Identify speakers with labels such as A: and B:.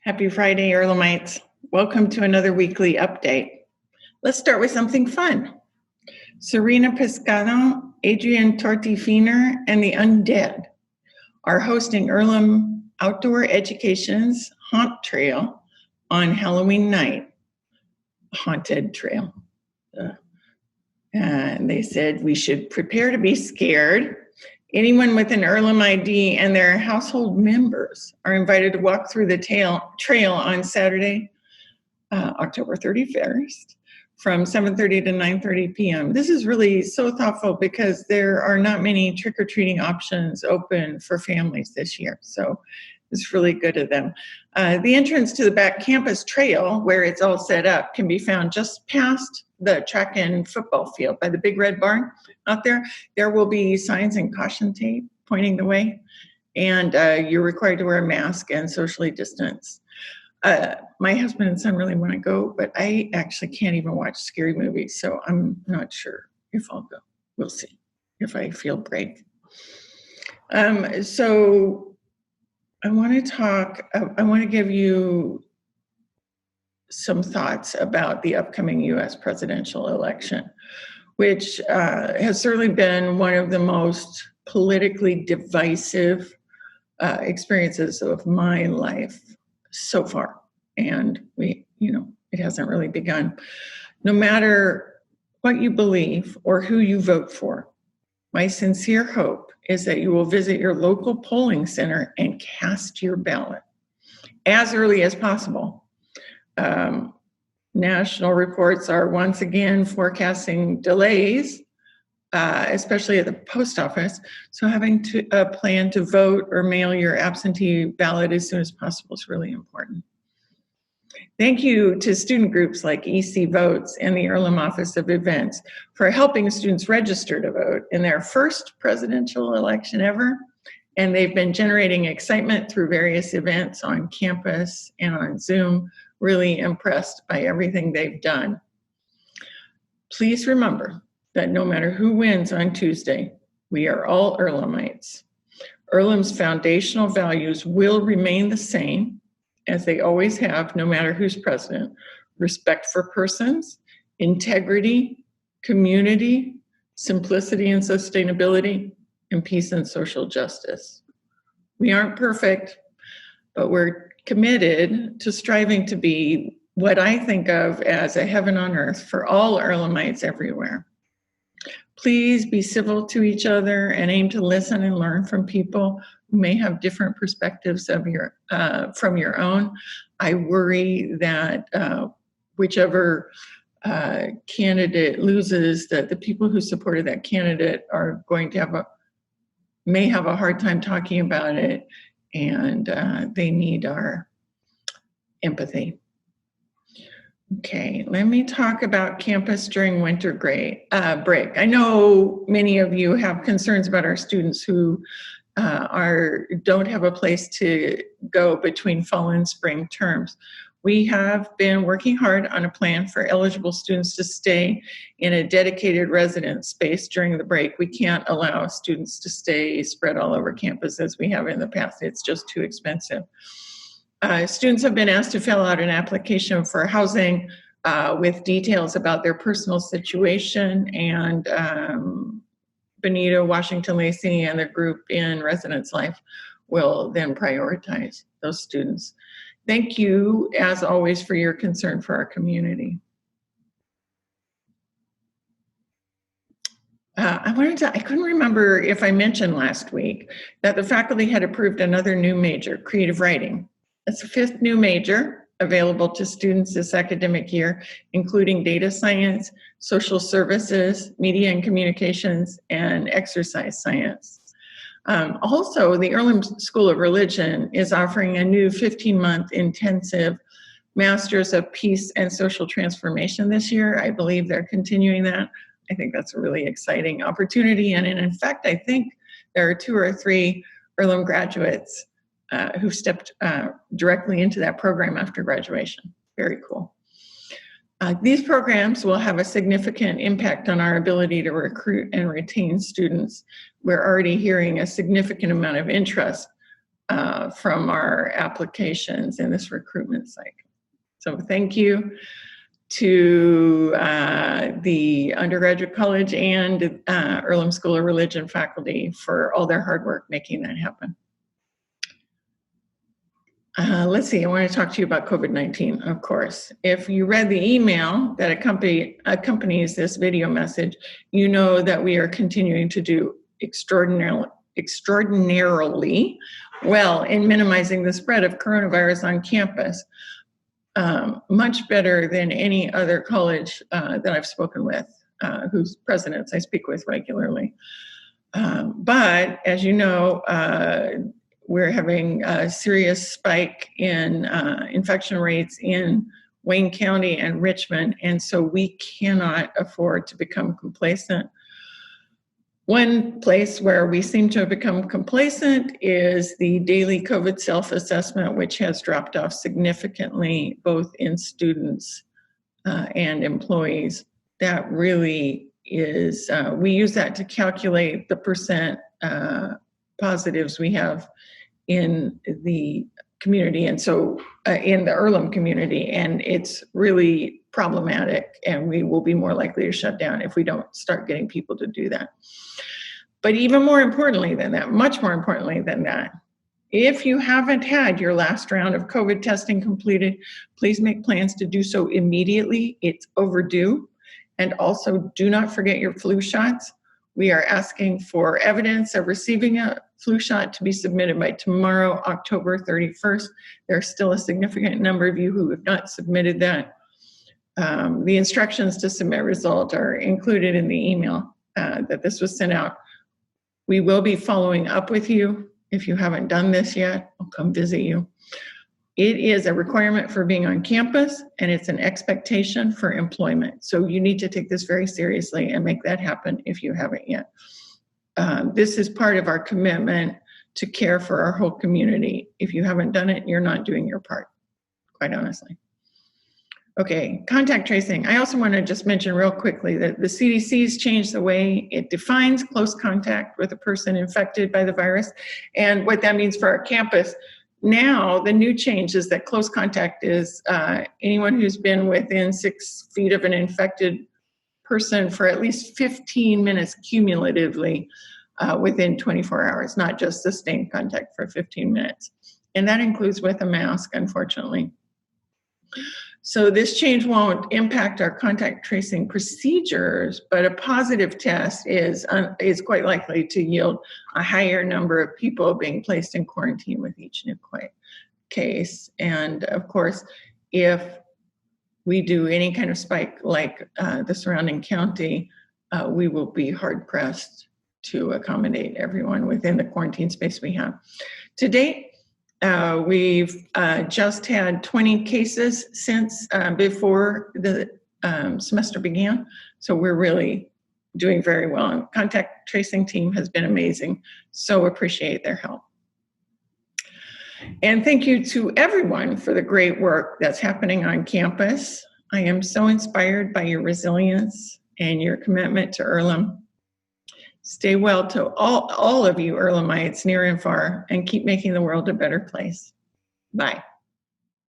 A: Happy Friday, Earlhamites. Welcome to another weekly update. Let's start with something fun. Serena Piscano, Adrian Tortifiner, and the Undead are hosting Earlham Outdoor Education's Haunt Trail on Halloween night. Haunted trail. And they said we should prepare to be scared. Anyone with an Earlham ID and their household members are invited to walk through the trail on Saturday, October 31st, from 7:30 to 9:30 p.m. This is really so thoughtful because there are not many trick-or-treating options open for families this year. So it's really good of them. The entrance to the back campus trail, where it's all set up, can be found just past the track and football field by the big red barn out there. There will be signs and caution tape pointing the way, and you're required to wear a mask and socially distance. My husband and son really want to go, but I actually can't even watch scary movies, so I'm not sure if I'll go. We'll see if I feel brave. So I want to give you some thoughts about the upcoming U.S. presidential election, which has certainly been one of the most politically divisive experiences of my life so far. And it hasn't really begun. No matter what you believe or who you vote for, my sincere hope is that you will visit your local polling center and cast your ballot as early as possible. National reports are once again forecasting delays, especially at the post office. So having a plan to vote or mail your absentee ballot as soon as possible is really important. Thank you to student groups like EC Votes and the Earlham Office of Events for helping students register to vote in their first presidential election ever. And they've been generating excitement through various events on campus and on Zoom. Really impressed by everything they've done. Please remember that no matter who wins on Tuesday, we are all Earlhamites. Earlham's foundational values will remain the same as they always have, no matter who's president: respect for persons, integrity, community, simplicity and sustainability, and peace and social justice. We aren't perfect, but we're committed to striving to be what I think of as a heaven on earth for all Earlhamites everywhere. Please be civil to each other and aim to listen and learn from people who may have different perspectives from your own. I worry that whichever candidate loses, that the people who supported that candidate are going to may have a hard time talking about it, and they need our empathy. Okay, let me talk about campus during winter break. I know many of you have concerns about our students who don't have a place to go between fall and spring terms. We have been working hard on a plan for eligible students to stay in a dedicated residence space during the break. We can't allow students to stay spread all over campus as we have in the past. It's just too expensive. Students have been asked to fill out an application for housing with details about their personal situation, and Benita Washington Lacey and the group in Residence Life will then prioritize those students. Thank you, as always, for your concern for our community. I couldn't remember if I mentioned last week that the faculty had approved another new major, creative writing. It's the 5th new major available to students this academic year, including data science, social services, media and communications, and exercise science. Also, the Earlham School of Religion is offering a new 15-month intensive Masters of Peace and Social Transformation this year. I believe they're continuing that. I think that's a really exciting opportunity. And in fact, I think there are 2 or 3 Earlham graduates who stepped directly into that program after graduation. Very cool. These programs will have a significant impact on our ability to recruit and retain students. We're already hearing a significant amount of interest from our applications in this recruitment cycle. So thank you to the undergraduate college and Earlham School of Religion faculty for all their hard work making that happen. Let's see, I want to talk to you about COVID-19, of course. If you read the email that accompanies this video message, you know that we are continuing to do extraordinarily well in minimizing the spread of coronavirus on campus, much better than any other college that I've spoken with, whose presidents I speak with regularly. But as you know, we're having a serious spike in infection rates in Wayne County and Richmond, and so we cannot afford to become complacent. One place where we seem to have become complacent is the daily COVID self-assessment, which has dropped off significantly, both in students and employees. That really is, we use that to calculate the percent positives we have in the community, and so in the Earlham community, and it's really problematic, and we will be more likely to shut down if we don't start getting people to do that. But even more importantly than that, much more importantly than that, if you haven't had your last round of COVID testing completed, please make plans to do so immediately. It's overdue. And also, do not forget your flu shots. We are asking for evidence of receiving a flu shot to be submitted by tomorrow, October 31st. There's still a significant number of you who have not submitted that. The instructions to submit results are included in the email that this was sent out. We will be following up with you. If you haven't done this yet, I'll come visit you. It is a requirement for being on campus, and it's an expectation for employment. So you need to take this very seriously and make that happen if you haven't yet. This is part of our commitment to care for our whole community. If you haven't done it, you're not doing your part, quite honestly. Okay, contact tracing. I also want to just mention real quickly that the CDC's changed the way it defines close contact with a person infected by the virus and what that means for our campus. Now, the new change is that close contact is anyone who's been within 6 feet of an infected person for at least 15 minutes cumulatively within 24 hours, not just sustained contact for 15 minutes. And that includes with a mask, unfortunately. So this change won't impact our contact tracing procedures, but a positive test is quite likely to yield a higher number of people being placed in quarantine with each new case. And of course, if we do any kind of spike like the surrounding county, we will be hard pressed to accommodate everyone within the quarantine space we have. To date, we've just had 20 cases since before the semester began. So we're really doing very well. And contact tracing team has been amazing. So appreciate their help. And thank you to everyone for the great work that's happening on campus. I am so inspired by your resilience and your commitment to Earlham. Stay well to all of you Earlhamites near and far, and keep making the world a better place. Bye.